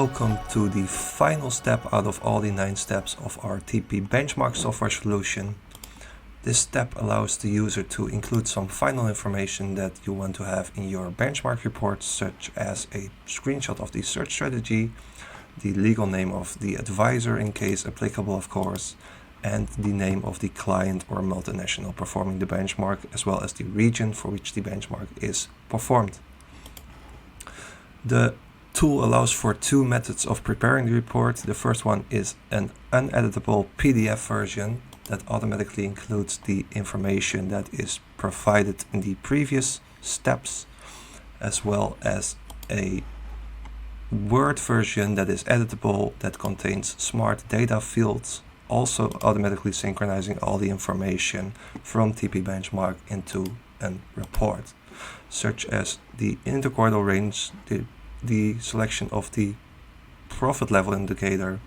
welcome to the final step out of all the 9 steps of our TPbenchmark software solution. This step allows the user to include some final information that you want to have in your benchmark report, such as a screenshot of the search strategy, the legal name of the advisor in case applicable of course, and the name of the client or multinational performing the benchmark, as well as the region for which the benchmark is performed. The tool allows for 2 methods of preparing the report. The first one is an uneditable PDF version that automatically includes the information that is provided in the previous steps, as well as a Word version that is editable that contains smart data fields, also automatically synchronizing all the information from TPbenchmark into a report, such as the interquartile range, the selection of the profit level indicator,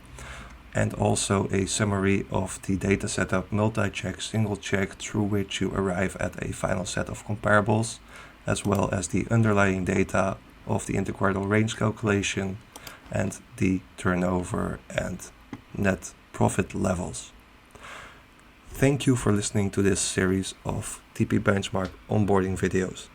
and also a summary of the data setup, multi-check, single check, through which you arrive at a final set of comparables, as well as the underlying data of the interquartile range calculation and the turnover and net profit levels. Thank you for listening to this series of TPbenchmark onboarding videos.